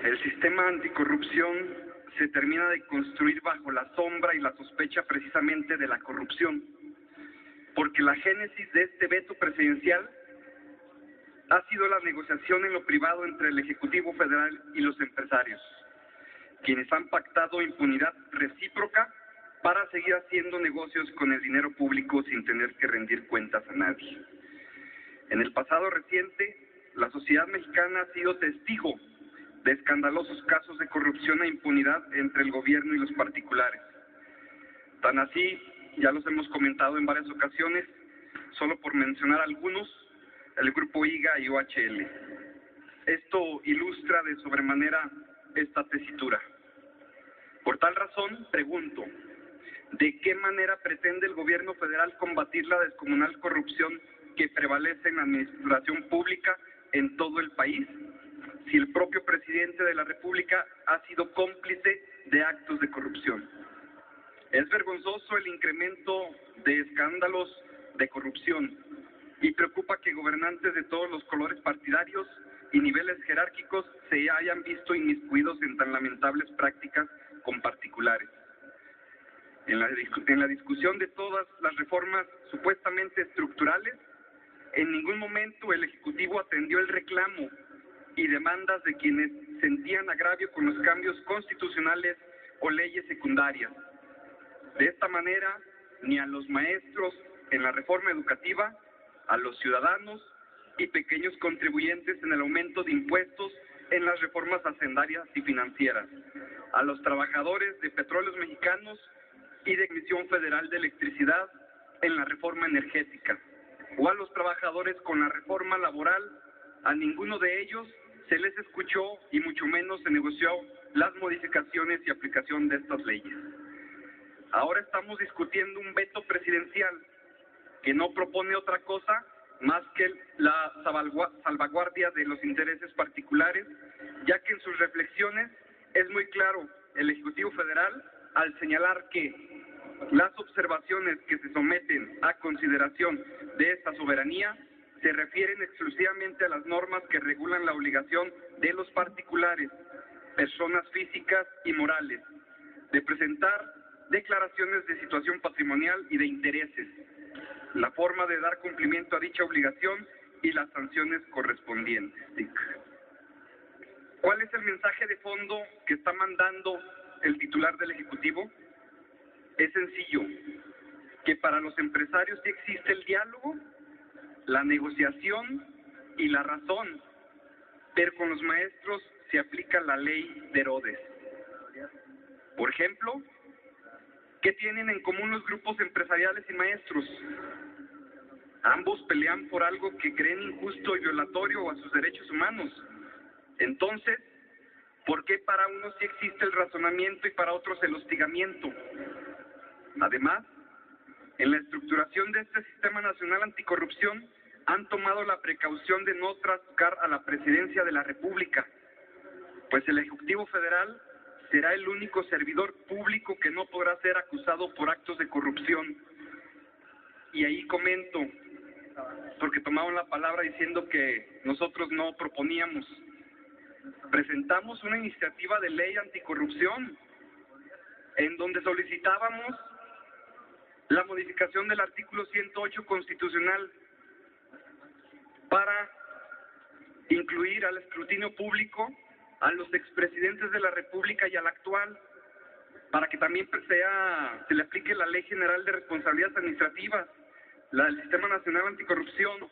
El sistema anticorrupción se termina de construir bajo la sombra y la sospecha precisamente de la corrupción, porque la génesis de este veto presidencial ha sido la negociación en lo privado entre el Ejecutivo Federal y los empresarios, quienes han pactado impunidad recíproca para seguir haciendo negocios con el dinero público sin tener que rendir cuentas a nadie. En el pasado reciente, la sociedad mexicana ha sido testigo de escandalosos casos de corrupción e impunidad entre el gobierno y los particulares. Tan así, ya los hemos comentado en varias ocasiones, solo por mencionar algunos, el Grupo IGA y OHL. Esto ilustra de sobremanera esta tesitura. Por tal razón, pregunto, ¿de qué manera pretende el gobierno federal combatir la descomunal corrupción que prevalece en la administración pública en todo el país, si el propio presidente de la República ha sido cómplice de actos de corrupción? Es vergonzoso el incremento de escándalos de corrupción y preocupa que gobernantes de todos los colores partidarios y niveles jerárquicos se hayan visto inmiscuidos en tan lamentables prácticas con particulares. En la discusión de todas las reformas supuestamente estructurales, en ningún momento el Ejecutivo atendió el reclamo y demandas de quienes sentían agravio con los cambios constitucionales o leyes secundarias. De esta manera, ni a los maestros en la reforma educativa, a los ciudadanos y pequeños contribuyentes en el aumento de impuestos en las reformas hacendarias y financieras, a los trabajadores de Petróleos Mexicanos y de Comisión Federal de Electricidad en la reforma energética, o a los trabajadores con la reforma laboral, a ninguno de ellos se les escuchó y mucho menos se negoció las modificaciones y aplicación de estas leyes. Ahora estamos discutiendo un veto presidencial que no propone otra cosa más que la salvaguardia de los intereses particulares, ya que en sus reflexiones es muy claro el Ejecutivo Federal al señalar que las observaciones que se someten a consideración de esta soberanía se refieren exclusivamente a las normas que regulan la obligación de los particulares, personas físicas y morales, de presentar declaraciones de situación patrimonial y de intereses, la forma de dar cumplimiento a dicha obligación y las sanciones correspondientes. ¿Cuál es el mensaje de fondo que está mandando el titular del Ejecutivo? Es sencillo, que para los empresarios sí existe el diálogo, la negociación y la razón, pero con los maestros se aplica la ley de Herodes. Por ejemplo, ¿qué tienen en común los grupos empresariales y maestros? Ambos pelean por algo que creen injusto y violatorio a sus derechos humanos. Entonces, ¿por qué para unos sí existe el razonamiento y para otros el hostigamiento? Además, en la estructuración de este Sistema Nacional Anticorrupción, han tomado la precaución de no trascar a la Presidencia de la República, pues el Ejecutivo Federal será el único servidor público que no podrá ser acusado por actos de corrupción. Y ahí comento, porque tomaron la palabra diciendo que nosotros no proponíamos. Presentamos una iniciativa de ley anticorrupción, en donde solicitábamos la modificación del artículo 108 constitucional para incluir al escrutinio público a los expresidentes de la República y al actual, para que también se le aplique la Ley General de Responsabilidades Administrativas, la del Sistema Nacional Anticorrupción,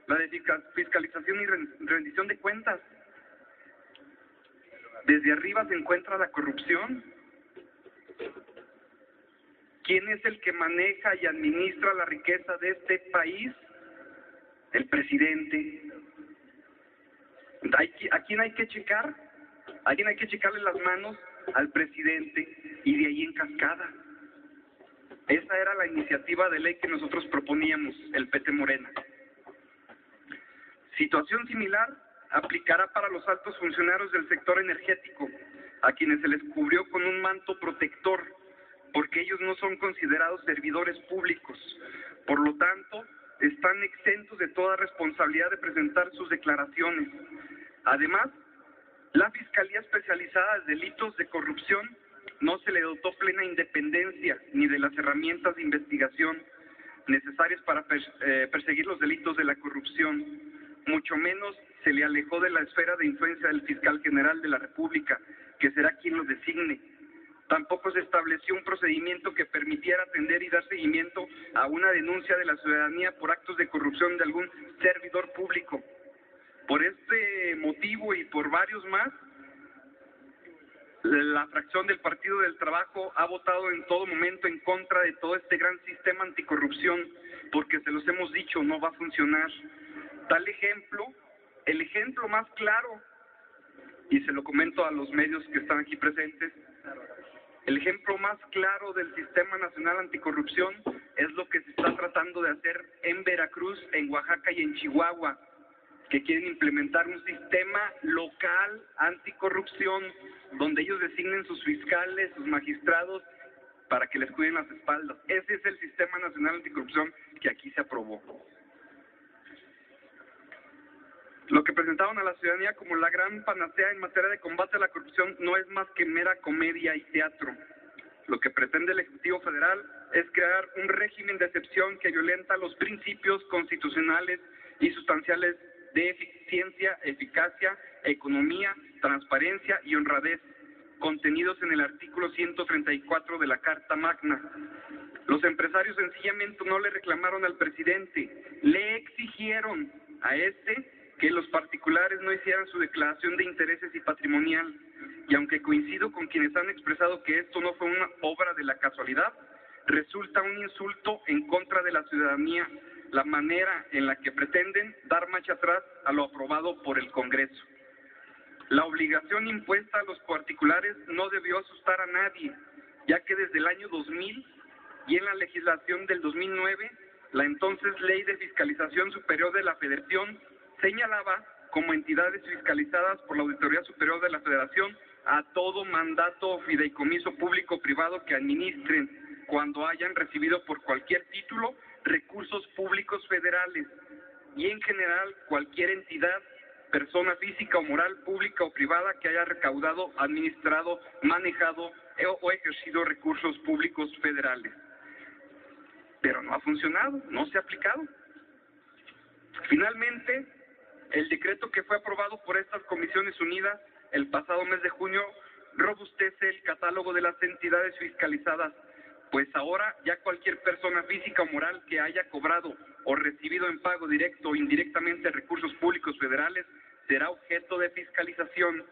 la de fiscalización y rendición de cuentas. Desde arriba se encuentra la corrupción. ¿Quién es el que maneja y administra la riqueza de este país? El presidente. ¿A quién hay que checar? ¿A quién hay que checarle las manos? Al presidente, y de ahí en cascada. Esa era la iniciativa de ley que nosotros proponíamos, el PT Morena. Situación similar aplicará para los altos funcionarios del sector energético, a quienes se les cubrió con un manto protector, porque ellos no son considerados servidores públicos. Por lo tanto, están exentos de toda responsabilidad de presentar sus declaraciones. Además, La Fiscalía Especializada de Delitos de Corrupción no se le dotó plena independencia ni de las herramientas de investigación necesarias para perseguir los delitos de la corrupción, mucho menos se le alejó de la esfera de influencia del fiscal general de la República, que será quien lo designe. Tampoco se estableció un procedimiento que permitiera atender y dar seguimiento a una denuncia de la ciudadanía por actos de corrupción de algún servidor público. Por este motivo y por varios más, la fracción del Partido del Trabajo ha votado en todo momento en contra de todo este gran sistema anticorrupción, porque se los hemos dicho, no va a funcionar. Tal ejemplo, el ejemplo más claro, y se lo comento a los medios que están aquí presentes, el ejemplo más claro del Sistema Nacional Anticorrupción es lo que se está tratando de hacer en Veracruz, en Oaxaca y en Chihuahua, que quieren implementar un sistema local anticorrupción, donde ellos designen sus fiscales, sus magistrados, para que les cuiden las espaldas. Ese es el Sistema Nacional Anticorrupción que aquí se aprobó. Lo que presentaron a la ciudadanía como la gran panacea en materia de combate a la corrupción no es más que mera comedia y teatro. Lo que pretende el Ejecutivo Federal es crear un régimen de excepción que violenta los principios constitucionales y sustanciales de eficiencia, eficacia, economía, transparencia y honradez, contenidos en el artículo 134 de la Carta Magna. Los empresarios sencillamente no le reclamaron al presidente, le exigieron a que los particulares no hicieran su declaración de intereses y patrimonial, y aunque coincido con quienes han expresado que esto no fue una obra de la casualidad, resulta un insulto en contra de la ciudadanía la manera en la que pretenden dar marcha atrás a lo aprobado por el Congreso. La obligación impuesta a los particulares no debió asustar a nadie, ya que desde el año 2000 y en la legislación del 2009, la entonces Ley de Fiscalización Superior de la Federación señalaba como entidades fiscalizadas por la Auditoría Superior de la Federación a todo mandato o fideicomiso público o privado que administren, cuando hayan recibido por cualquier título recursos públicos federales, y en general cualquier entidad, persona física o moral, pública o privada que haya recaudado, administrado, manejado o ejercido recursos públicos federales. Pero no ha funcionado, no se ha aplicado. Finalmente, el decreto que fue aprobado por estas Comisiones Unidas el pasado mes de junio robustece el catálogo de las entidades fiscalizadas, pues ahora ya cualquier persona física o moral que haya cobrado o recibido en pago directo o indirectamente recursos públicos federales será objeto de fiscalización.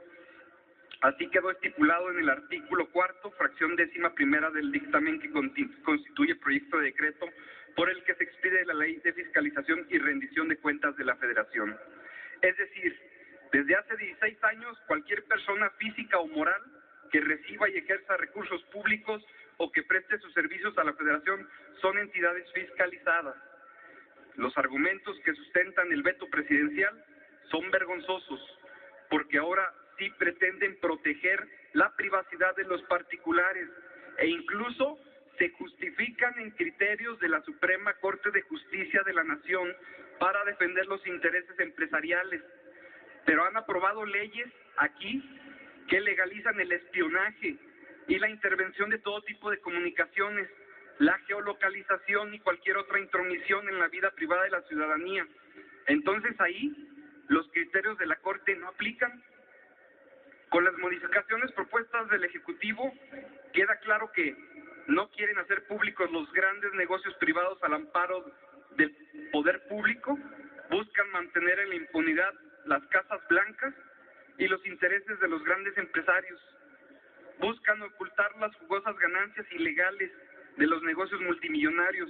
Así quedó estipulado en el artículo 4, fracción 11ª del dictamen que constituye proyecto de decreto por el que se expide la Ley de Fiscalización y Rendición de Cuentas de la Federación. Es decir, desde hace 16 años, cualquier persona física o moral que reciba y ejerza recursos públicos o que preste sus servicios a la Federación son entidades fiscalizadas. Los argumentos que sustentan el veto presidencial son vergonzosos, porque ahora sí pretenden proteger la privacidad de los particulares e incluso se justifican en criterios de la Suprema Corte de Justicia de la Nación para defender los intereses empresariales. Pero han aprobado leyes aquí que legalizan el espionaje y la intervención de todo tipo de comunicaciones, la geolocalización y cualquier otra intromisión en la vida privada de la ciudadanía. Entonces ahí los criterios de la Corte no aplican. Con las modificaciones propuestas del Ejecutivo, queda claro que no quieren hacer públicos los grandes negocios privados al amparo del poder público, buscan mantener en la impunidad las casas blancas y los intereses de los grandes empresarios, buscan ocultar las jugosas ganancias ilegales de los negocios multimillonarios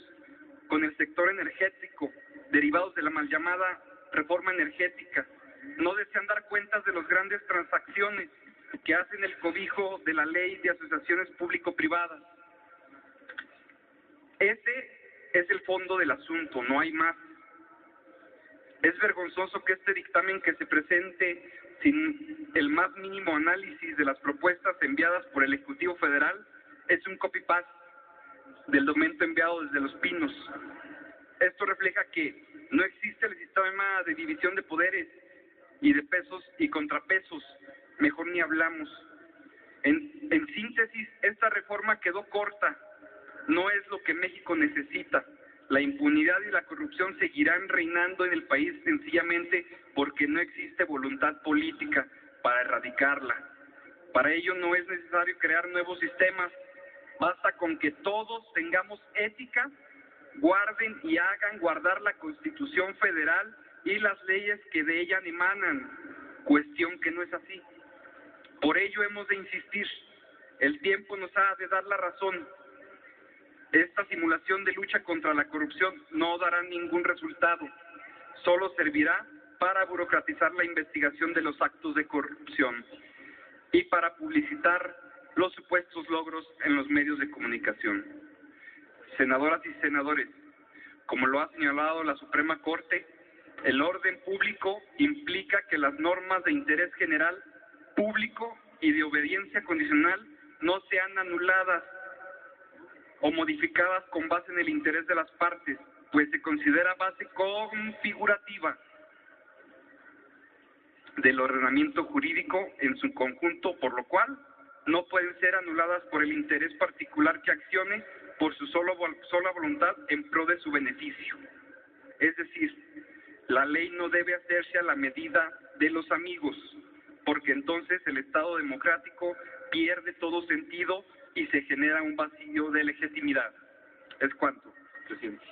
con el sector energético, derivados de la mal llamada reforma energética. No desean dar cuentas de las grandes transacciones que hacen el cobijo de la ley de asociaciones público-privadas. Ese es el fondo del asunto, no hay más. Es vergonzoso que este dictamen que se presente sin el más mínimo análisis de las propuestas enviadas por el Ejecutivo Federal es un copy-paste del documento enviado desde Los Pinos. Esto refleja que no existe el sistema de división de poderes y de pesos y contrapesos, mejor ni hablamos. En síntesis, esta reforma quedó corta, no es lo que México necesita. La impunidad y la corrupción seguirán reinando en el país sencillamente porque no existe voluntad política para erradicarla. Para ello no es necesario crear nuevos sistemas, basta con que todos tengamos ética, guarden y hagan guardar la Constitución Federal y las leyes que de ella emanan, cuestión que no es así. Por ello hemos de insistir, el tiempo nos ha de dar la razón. Esta simulación de lucha contra la corrupción no dará ningún resultado, solo servirá para burocratizar la investigación de los actos de corrupción y para publicitar los supuestos logros en los medios de comunicación. Senadoras y senadores, como lo ha señalado la Suprema Corte, el orden público implica que las normas de interés general, público y de obediencia condicional no sean anuladas o modificadas con base en el interés de las partes, pues se considera base configurativa del ordenamiento jurídico en su conjunto, por lo cual no pueden ser anuladas por el interés particular que accione por su sola voluntad en pro de su beneficio. Es decir, la ley no debe hacerse a la medida de los amigos, porque entonces el Estado democrático pierde todo sentido y se genera un vacío de legitimidad. Es cuanto, presidente.